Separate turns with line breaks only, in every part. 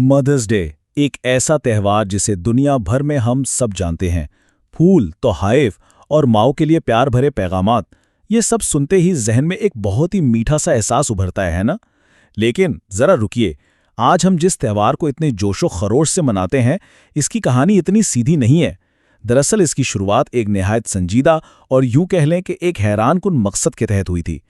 Mother's day एक ऐसा त्योहार जिसे दुनिया भर में हम सब जानते हैं। फूल, तोहफ़े और माँ के लिए प्यार भरे पैगामात, ये सब सुनते ही जहन में एक बहुत ही मीठा सा एहसास उभरता है ना? लेकिन जरा रुकिए, आज हम जिस त्योहार को इतने जोशो खरोश से मनाते हैं, इसकी कहानी इतनी सीधी नहीं है। दरअसल इसकी शुरुआत एक निहायत संजीदा और यूं कह लें कि एक हैरानकुन मकसद के तहत हुई थी।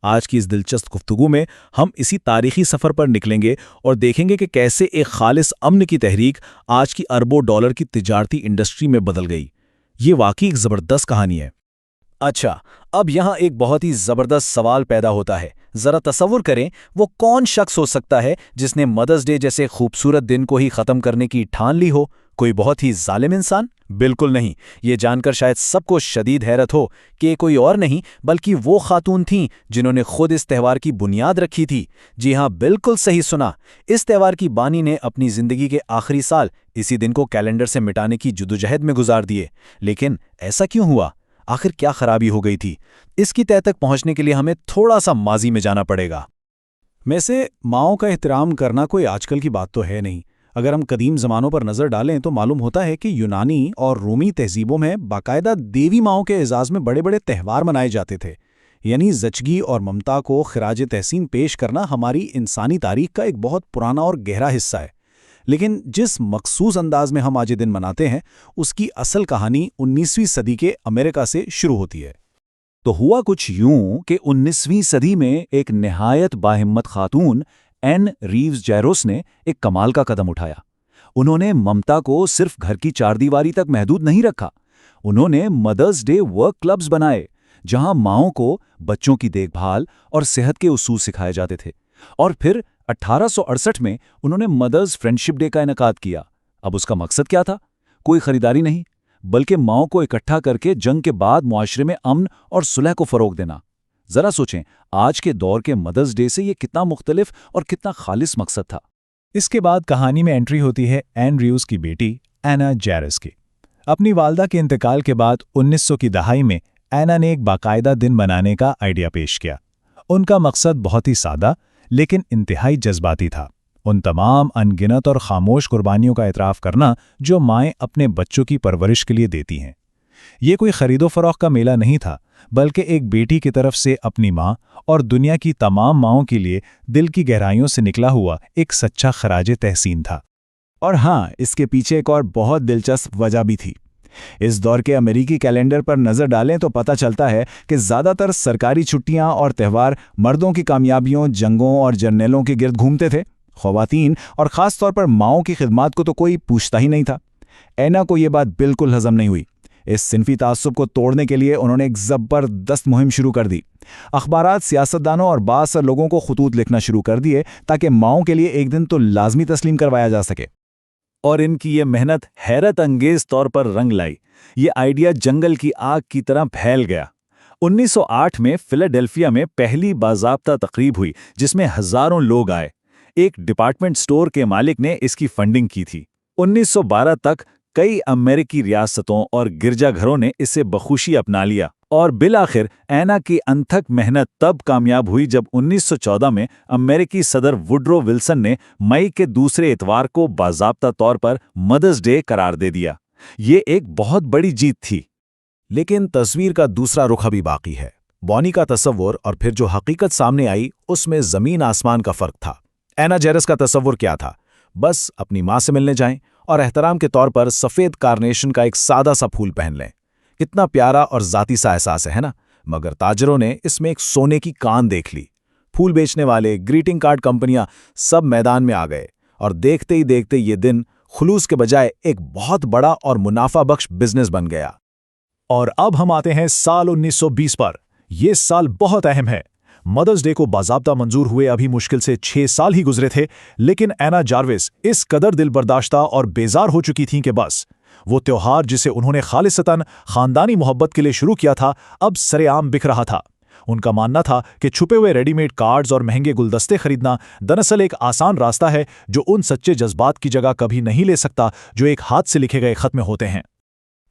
आज की इस दिलचस्प गुफ्तगू में हम इसी तारीखी सफ़र पर निकलेंगे और देखेंगे कि कैसे एक खालिस अमन की तहरीक आज की अरबों डॉलर की तिजारती इंडस्ट्री में बदल गई। ये वाकई एक ज़बरदस्त कहानी है।
अच्छा, अब यहाँ एक बहुत ही ज़बरदस्त सवाल पैदा होता है। ज़रा तसव्वुर करें, वो कौन शख्स हो सकता है जिसने मदर्स डे जैसे खूबसूरत दिन को ही ख़त्म करने की ठान ली हो? कोई बहुत ही जालिम इंसान? बिल्कुल नहीं। ये जानकर शायद सबको शदीद हैरत हो कि ये कोई और नहीं बल्कि वो खातून थीं जिन्होंने खुद इस त्यौहार की बुनियाद रखी थी। जी हाँ, बिल्कुल सही सुना। इस त्यौहार की बानी ने अपनी ज़िंदगी के आखिरी साल इसी दिन को कैलेंडर से मिटाने की जद्दोजहद में गुजार दिए। लेकिन ऐसा क्यों हुआ? आखिर क्या खराबी हो गई थी? इसकी तह तक पहुंचने के लिए हमें थोड़ा सा माजी में जाना पड़ेगा।
वैसे माओं का एहतराम करना कोई आजकल की बात तो है नहीं। अगर हम कदीम ज़मानों पर नज़र डालें तो मालूम होता है कि यूनानी और रोमी तहजीबों में बाकायदा देवी माओं के एजाज़ में बड़े बड़े त्यौहार मनाए जाते थे। यानी ज़चगी और ममता को खिराज तहसीन पेश करना हमारी इंसानी तारीख का एक बहुत पुराना और गहरा हिस्सा है। लेकिन जिस मखसूस अंदाज में हम आज ये दिन मनाते हैं, उसकी असल कहानी 19वीं सदी के अमेरिका से शुरू होती है।
तो हुआ कुछ यूं कि 19वीं सदी में एक निहायत बाहिम्मत खातून एन रीव्स जैरोस ने एक कमाल का कदम उठाया। उन्होंने ममता को सिर्फ घर की चारदीवारी तक महदूद नहीं रखा। उन्होंने मदर्स डे वर्क क्लब्स बनाए, जहां माओं को बच्चों की देखभाल और सेहत के उसूल सिखाए जाते थे। और फिर 1868 में उन्होंने मदर्स फ्रेंडशिप डे का इनेकाद किया। अब उसका मकसद क्या था? कोई खरीदारी नहीं, बल्कि माओं को इकट्ठा करके जंग के बाद मुआशरे में अमन और सुलह को फ़रोग देना। जरा सोचें, आज के दौर के मदर्स डे से ये कितना मुख्तलिफ और कितना खालिस मकसद था।
इसके बाद कहानी में एंट्री होती है एन रीव्स की बेटी एना जैरस की। अपनी वालदा के इंतकाल के बाद 1900 की दहाई में एना ने एक बाकायदा दिन मनाने का आइडिया पेश किया। उनका मकसद बहुत ही सादा लेकिन इंतहाई जज्बाती था। उन तमाम अनगिनत और खामोश कुर्बानियों का एतराफ़ करना जो माएँ अपने बच्चों की परवरिश के लिए देती हैं। ये कोई खरीदो फरोख्त का मेला नहीं था, बल्कि एक बेटी की तरफ से अपनी माँ और दुनिया की तमाम माँओं के लिए दिल की गहराइयों से निकला हुआ एक सच्चा खराज तहसीन था। और हाँ, इसके पीछे एक और बहुत दिलचस्प वजह भी थी। इस दौर के अमेरिकी कैलेंडर पर नज़र डालें तो पता चलता है कि ज़्यादातर सरकारी छुट्टियां और त्यौहार मर्दों की कामयाबियों, जंगों और जर्नलों के गिर्द घूमते थे। ख़वातीन और ख़ास तौर पर माओं की खिदमात को तो कोई पूछता ही नहीं था। एना को ये बात बिल्कुल हज़म नहीं हुई। इस सिनफी तासुब को तोड़ने के लिए उन्होंने एक ज़बरदस्त मुहिम शुरू कर दी। अखबारात, सियासतदानों और बाज़ लोगों को खतूत लिखना शुरू कर दिए ताकि माओं के लिए एक दिन तो लाजमी तस्लीम करवाया जा सके।
और इनकी ये मेहनत हैरत अंगेज तौर पर रंग लाई। ये आइडिया जंगल की आग की तरह फैल गया। 1908 में फिलाडेल्फिया में पहली बाज़ाब्ता तकरीब हुई जिसमें हज़ारों लोग आए। एक डिपार्टमेंट स्टोर के मालिक ने इसकी फंडिंग की थी। 1912 तक कई अमेरिकी रियासतों और गिरजाघरों ने इसे बखुशी अपना लिया। और बिलाखिर एना की अनथक मेहनत तब कामयाब हुई जब 1914 में अमेरिकी सदर वुडरो विल्सन ने मई के दूसरे इतवार को बाज़ाब्ता तौर पर मदर्स डे करार दे दिया। ये एक बहुत बड़ी जीत थी।
लेकिन तस्वीर का दूसरा रुख अभी बाकी है। बॉनी का तसव्वुर और फिर जो हकीकत सामने आई, उसमें ज़मीन आसमान का फ़र्क था। एना जैरस का तसव्वुर क्या था? बस अपनी माँ से मिलने जाएं और एहतराम के तौर पर सफ़ेद कार्नेशन का एक सादा सा फूल पहन लें। कितना प्यारा और ज़ाती सा एहसास है ना? मगर ताजरों ने इसमें एक सोने की कान देख ली। फूल बेचने वाले, ग्रीटिंग कार्ड कंपनियां सब मैदान में आ गए और देखते ही देखते ये दिन खुलूस के बजाय एक बहुत बड़ा और मुनाफा बख्श बिजनेस बन गया। और अब हम आते हैं साल 1920 पर। यह साल बहुत अहम है। मदर्स डे को बाज़ाब्ता मंजूर हुए अभी मुश्किल से 6 साल ही गुजरे थे, लेकिन एना जार्विस इस कदर दिलबर्दाश्ता और बेजार हो चुकी थीं कि बस वो त्योहार जिसे उन्होंने खालिसतन खानदानी मोहब्बत के लिए शुरू किया था, अब सरेआम बिक रहा था। उनका मानना था कि छुपे हुए रेडीमेड कार्ड्स और महंगे गुलदस्ते खरीदना दरअसल एक आसान रास्ता है जो उन सच्चे जज्बात की जगह कभी नहीं ले सकता जो एक हाथ से लिखे गए खत में होते हैं।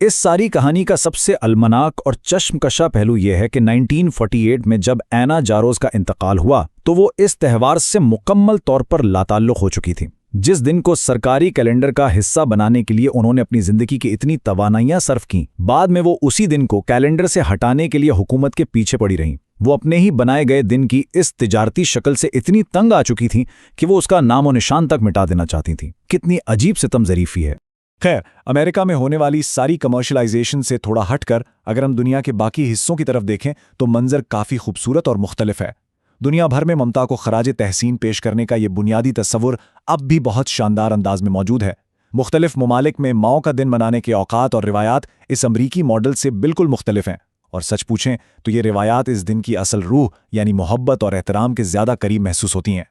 इस सारी कहानी का सबसे अलमनाक और चश्मकशा पहलू यह है कि 1948 में जब एना जारोस का इंतकाल हुआ तो वो इस त्यौहार से मुकम्मल तौर पर लाताल्लुक़ हो चुकी थी। जिस दिन को सरकारी कैलेंडर का हिस्सा बनाने के लिए उन्होंने अपनी जिंदगी की इतनी तवानाइयां सर्फ की, बाद में वो उसी दिन को कैलेंडर से हटाने के लिए हुकूमत के पीछे पड़ी रहीं। वो अपने ही बनाए गए दिन की इस तिजारती शक्ल से इतनी तंग आ चुकी थीं कि वो उसका नामो निशान तक मिटा देना चाहती थीं। कितनी अजीब सितम ज़रीफ़ी है।
खैर, अमेरिका में होने वाली सारी कमर्शलाइजेशन से थोड़ा हटकर अगर हम दुनिया के बाकी हिस्सों की तरफ देखें तो मंजर काफ़ी खूबसूरत और मुख्तलिफ है। दुनिया भर में ममता को खराज तहसीन पेश करने का ये बुनियादी तस्वुर अब भी बहुत शानदार अंदाज में मौजूद है। मुख्तलिफ ममालिक में माओ का दिन मनाने के औकात और रिवायात इस अमरीकी मॉडल से बिल्कुल मुख्तलिफ हैं, और सच पूछें तो ये रिवायात इस दिन की असल रूह यानी मोहब्बत और एहतराम के ज़्यादा करीब महसूस होती हैं।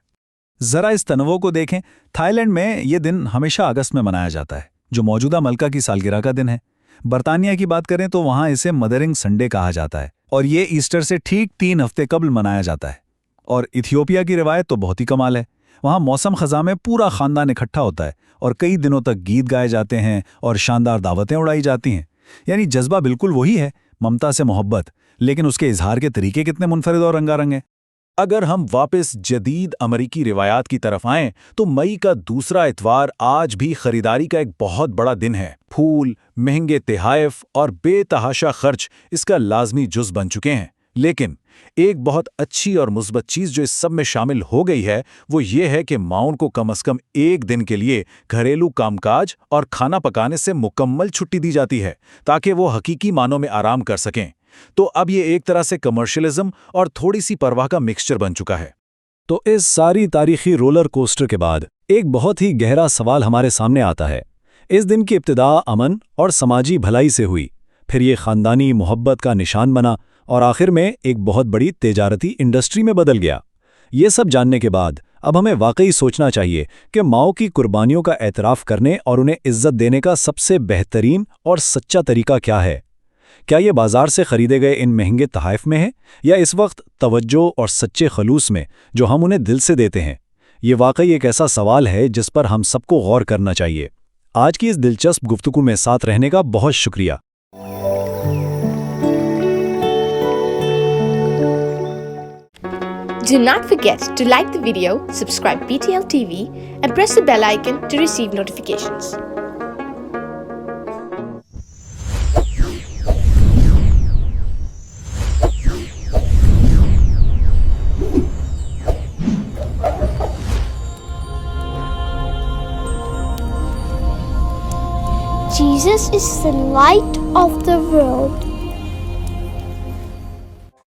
ज़रा इस तनवो को देखें। थाईलैंड में ये दिन हमेशा अगस्त में मनाया जाता है, जो मौजूदा मलका की सालगिरह का दिन है। बरतानिया की बात करें तो वहाँ इसे मदरिंग संडे कहा जाता है, और ये ईस्टर से ठीक 3 हफ्ते कबल मनाया जाता है। और इथियोपिया की रिवायत तो बहुत ही कमाल है। वहाँ मौसम ख़ज़ा में पूरा ख़ानदान इकट्ठा होता है और कई दिनों तक गीत गाए जाते हैं और शानदार दावतें उड़ाई जाती हैं। यानी जज्बा बिल्कुल वही है, ममता से मोहब्बत, लेकिन उसके इजहार के तरीके कितने मुनफरिद और रंगारंग हैं।
अगर हम वापस जदीद अमरीकी रिवायात की तरफ आएं तो मई का दूसरा इतवार आज भी खरीदारी का एक बहुत बड़ा दिन है। फूल, महंगे तिहाइफ और बेतहाशा खर्च इसका लाजमी जुज़ बन चुके हैं। लेकिन एक बहुत अच्छी और मुस्बत चीज़ जो इस सब में शामिल हो गई है वो ये है कि माउन को कम से कम एक दिन के लिए घरेलू कामकाज और खाना पकाने से मुकम्मल छुट्टी दी जाती है, ताकि वो हकीकी मानों में आराम कर सकें। तो अब ये एक तरह से कमर्शियलिज्म और थोड़ी सी परवाह का मिक्सचर बन चुका है।
तो इस सारी तारीखी रोलर कोस्टर के बाद एक बहुत ही गहरा सवाल हमारे सामने आता है। इस दिन की इब्तिदा अमन और समाजी भलाई से हुई, फिर ये ख़ानदानी मोहब्बत का निशान बना और आखिर में एक बहुत बड़ी तिजारती इंडस्ट्री में बदल गया। ये सब जानने के बाद अब हमें वाकई सोचना चाहिए कि माओ की कुर्बानियों का एतराफ़ करने और उन्हें इज्जत देने का सबसे बेहतरीन और सच्चा तरीका क्या है। क्या ये बाजार से खरीदे गए इन महंगे तहाइफ में है, या इस वक्त तवज्जो और सच्चे खलूस में जो हम उन्हें दिल से देते हैं? ये वाकई एक ऐसा सवाल है जिस पर हम सबको गौर करना चाहिए। आज की इस दिलचस्प गुफ्तगू में साथ रहने का बहुत शुक्रिया।
Do not forget to like the video, subscribe BTL TV and press the bell icon to receive notifications.
Jesus is the light of the world.